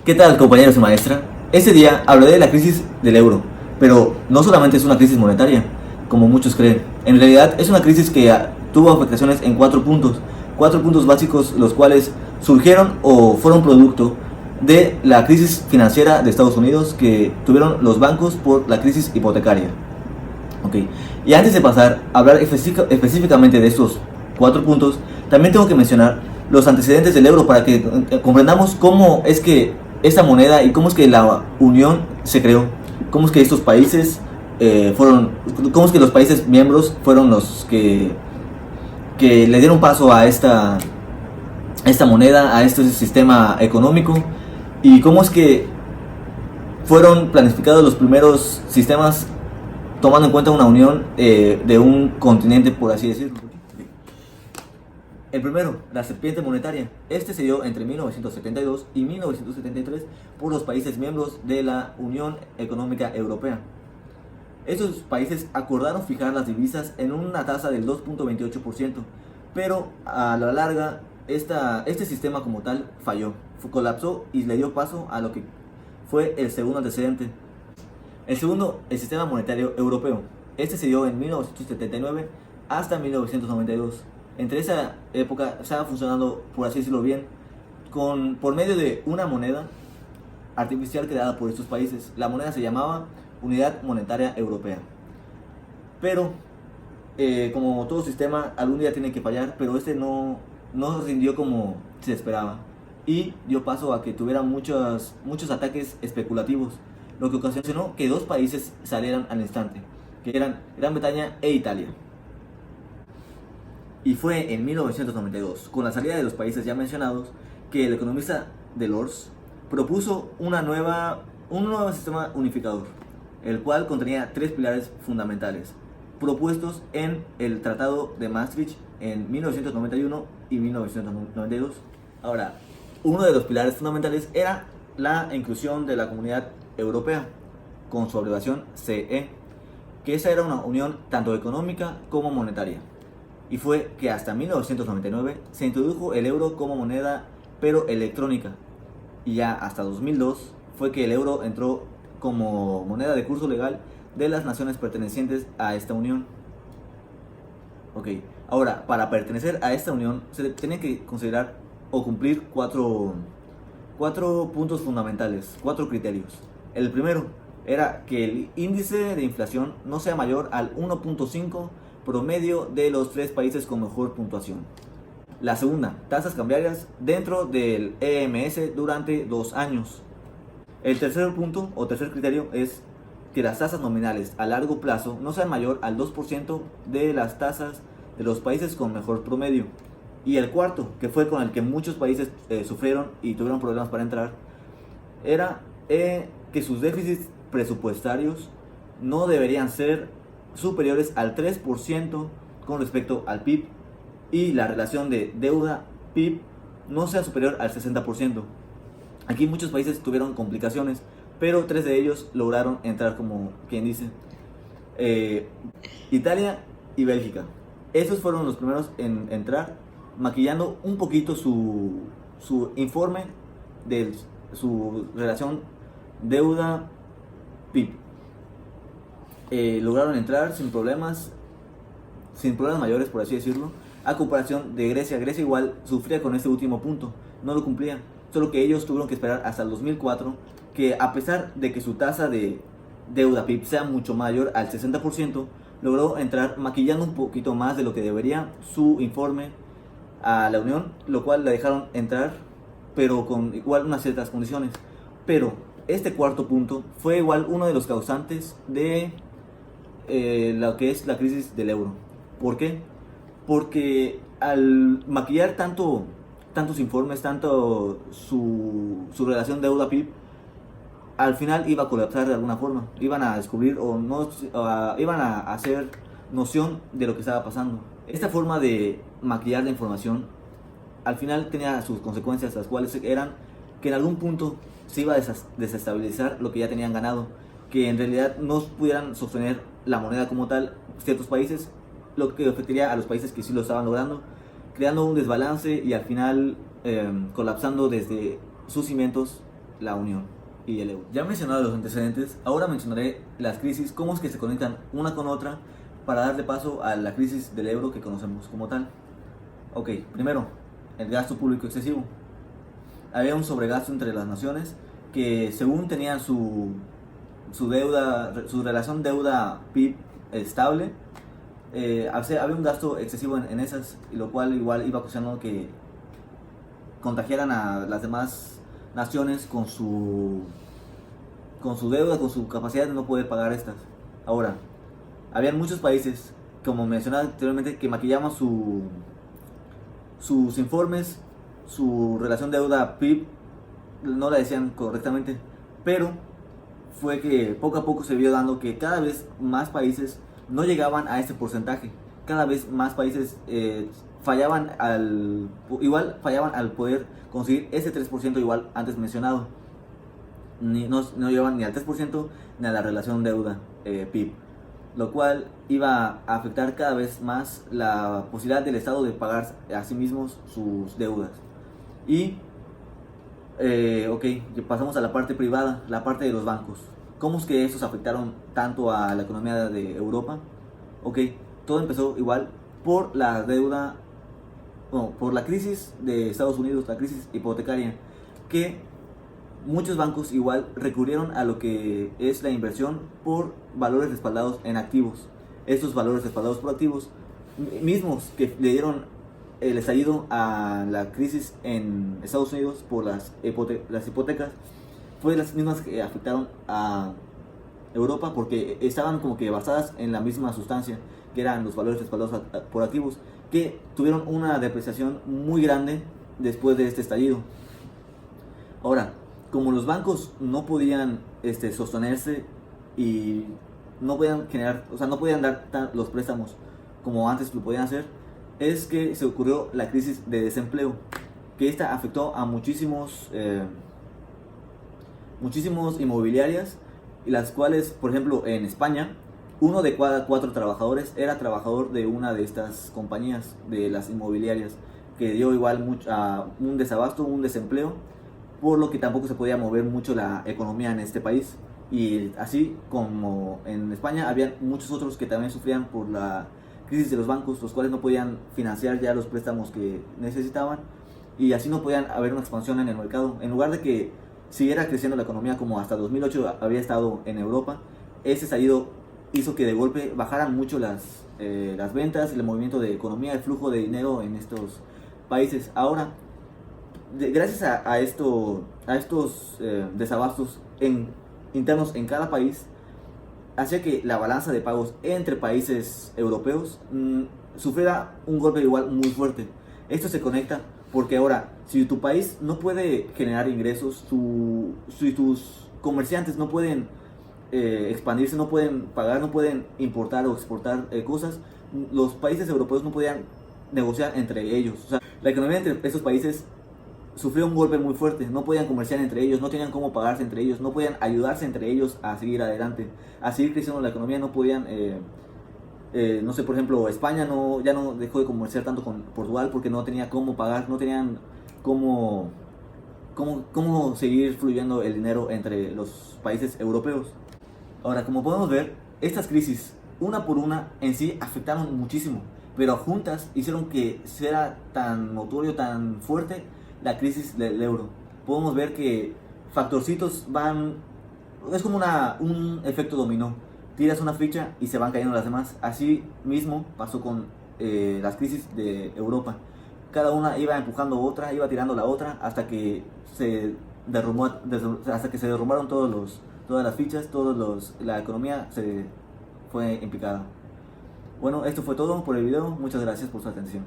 ¿Qué tal, compañeros y maestra? Este día hablaré de la crisis del euro, pero no solamente es una crisis monetaria, como muchos creen. En realidad es una crisis que tuvo afectaciones en cuatro puntos básicos, los cuales surgieron o fueron producto de la crisis financiera de Estados Unidos que tuvieron los bancos por la crisis hipotecaria. Okay. Y antes de pasar a hablar específicamente de estos cuatro puntos, también tengo que mencionar los antecedentes del euro para que comprendamos cómo es que esta moneda y cómo es que la unión se creó, cómo es que estos países cómo es que los países miembros fueron los que le dieron paso a esta moneda, a este sistema económico, y cómo es que fueron planificados los primeros sistemas tomando en cuenta una unión de un continente, por así decirlo. El primero, la serpiente monetaria. Este se dio entre 1972 y 1973 por los países miembros de la Unión Económica Europea. Estos países acordaron fijar las divisas en una tasa del 2.28%, pero a la larga este sistema como tal falló, colapsó y le dio paso a lo que fue el segundo antecedente. El segundo, el sistema monetario europeo. Este se dio en 1979 hasta 1992. Entre esa época estaba funcionando, por así decirlo bien, por medio de una moneda artificial creada por estos países. La moneda se llamaba Unidad Monetaria Europea. Pero, como todo sistema, algún día tiene que fallar, pero este no rindió como se esperaba. Y dio paso a que tuviera muchos ataques especulativos, lo que ocasionó que dos países salieran al instante, que eran Gran Bretaña e Italia. Y fue en 1992, con la salida de los países ya mencionados, que el economista Delors propuso un nuevo sistema unificador, el cual contenía tres pilares fundamentales, propuestos en el Tratado de Maastricht en 1991 y 1992. Ahora, uno de los pilares fundamentales era la inclusión de la Comunidad Europea, con su abreviación CE, que esa era una unión tanto económica como monetaria. Y fue que hasta 1999 se introdujo el euro como moneda, pero electrónica. Y ya hasta 2002 fue que el euro entró como moneda de curso legal de las naciones pertenecientes a esta unión. Ok, ahora, para pertenecer a esta unión se tienen que considerar o cumplir cuatro puntos fundamentales, cuatro criterios. El primero era que el índice de inflación no sea mayor al 1.5 promedio de los tres países con mejor puntuación. La segunda, tasas cambiarias dentro del EMS durante 2 años. El tercer punto o tercer criterio es que las tasas nominales a largo plazo no sean mayor al 2% de las tasas de los países con mejor promedio. Y el cuarto, que fue con el que muchos países sufrieron y tuvieron problemas para entrar, era que sus déficits presupuestarios no deberían ser superiores al 3% con respecto al PIB, y la relación de deuda-PIB no sea superior al 60%. Aquí muchos países tuvieron complicaciones, pero 3 de ellos lograron entrar, como quien dice. Italia y Bélgica. Esos fueron los primeros en entrar, maquillando un poquito su informe de su relación deuda-PIB. Lograron entrar sin problemas mayores, por así decirlo, a comparación de Grecia. Grecia igual sufría con este último punto, no lo cumplía, solo que ellos tuvieron que esperar hasta el 2004, que a pesar de que su tasa de deuda PIB sea mucho mayor al 60%, logró entrar maquillando un poquito más de lo que debería su informe a la Unión, lo cual le dejaron entrar, pero con igual unas ciertas condiciones. Pero este cuarto punto fue igual uno de los causantes de lo que es la crisis del euro. ¿Por qué? Porque al maquillar tantos informes, tanto su relación deuda-PIB, al final iba a colapsar de alguna forma. Iban a descubrir iban a hacer noción de lo que estaba pasando. Esta forma de maquillar la información al final tenía sus consecuencias, las cuales eran que en algún punto se iba a desestabilizar lo que ya tenían ganado, que en realidad no pudieran sostener la moneda como tal ciertos países, lo que afectaría a los países que sí lo estaban logrando, creando un desbalance y al final colapsando desde sus cimientos la Unión y el euro. Ya mencionado los antecedentes, ahora mencionaré las crisis, cómo es que se conectan una con otra para darle paso a la crisis del euro que conocemos como tal. Ok, primero, el gasto público excesivo. Había un sobregasto entre las naciones que según tenían su deuda, su relación deuda-PIB estable, había un gasto excesivo en esas, y lo cual igual iba ocasionando que contagiaran a las demás naciones con su deuda, con su capacidad de no poder pagar estas. Ahora, habían muchos países, como mencionaba anteriormente, que maquillaban sus informes, su relación deuda-PIB, no la decían correctamente, pero fue que poco a poco se vio dando que cada vez más países no llegaban a ese porcentaje. Cada vez más países fallaban al poder conseguir ese 3% igual antes mencionado. No llegaban ni al 3% ni a la relación deuda-PIB, lo cual iba a afectar cada vez más la posibilidad del Estado de pagar a sí mismos sus deudas. Y ok, pasamos a la parte privada, la parte de los bancos. ¿Cómo es que estos afectaron tanto a la economía de Europa? Ok, todo empezó igual por la deuda, por la crisis de Estados Unidos, la crisis hipotecaria, que muchos bancos igual recurrieron a lo que es la inversión por valores respaldados en activos. Estos valores respaldados por activos, mismos que le dieron el estallido a la crisis en Estados Unidos por las hipotecas, fue las mismas que afectaron a Europa porque estaban como que basadas en la misma sustancia, que eran los valores respaldados por activos, que tuvieron una depreciación muy grande después de este estallido. Ahora, como los bancos no podían sostenerse y no podían generar, o sea, no podían dar los préstamos como antes lo podían hacer, es que se ocurrió la crisis de desempleo, que esta afectó a muchísimos inmobiliarias, y las cuales, por ejemplo, en España, 1 de cada 4 trabajadores era trabajador de una de estas compañías, de las inmobiliarias, que dio igual a un desabasto, un desempleo, por lo que tampoco se podía mover mucho la economía en este país. Y así como en España, había muchos otros que también sufrían por la crisis de los bancos, los cuales no podían financiar ya los préstamos que necesitaban, y así no podían haber una expansión en el mercado. En lugar de que siguiera creciendo la economía como hasta 2008 había estado en Europa, ese estallido hizo que de golpe bajaran mucho las ventas, el movimiento de economía, el flujo de dinero en estos países. Ahora, gracias a estos desabastos internos en cada país, hacía que la balanza de pagos entre países europeos sufriera un golpe igual muy fuerte. Esto se conecta porque ahora, si tu país no puede generar ingresos, si tus comerciantes no pueden expandirse, no pueden pagar, no pueden importar o exportar cosas, los países europeos no podían negociar entre ellos. O sea, la economía entre estos países sufrió un golpe muy fuerte, no podían comerciar entre ellos, no tenían cómo pagarse entre ellos, no podían ayudarse entre ellos a seguir adelante, a seguir creciendo la economía, no podían, no sé, por ejemplo, España ya no dejó de comerciar tanto con Portugal porque no tenía cómo pagar, no tenían cómo seguir fluyendo el dinero entre los países europeos. Ahora, como podemos ver, estas crisis, una por una, en sí afectaron muchísimo, pero juntas hicieron que sea tan notorio, tan fuerte la crisis del euro. Podemos ver que factorcitos es como un efecto dominó. Tiras una ficha y se van cayendo las demás. Así mismo pasó con las crisis de Europa. Cada una iba empujando otra, iba tirando la otra, hasta que se derrumbaron todas las fichas, la economía se fue en picada. Bueno, esto fue todo por el video. Muchas gracias por su atención.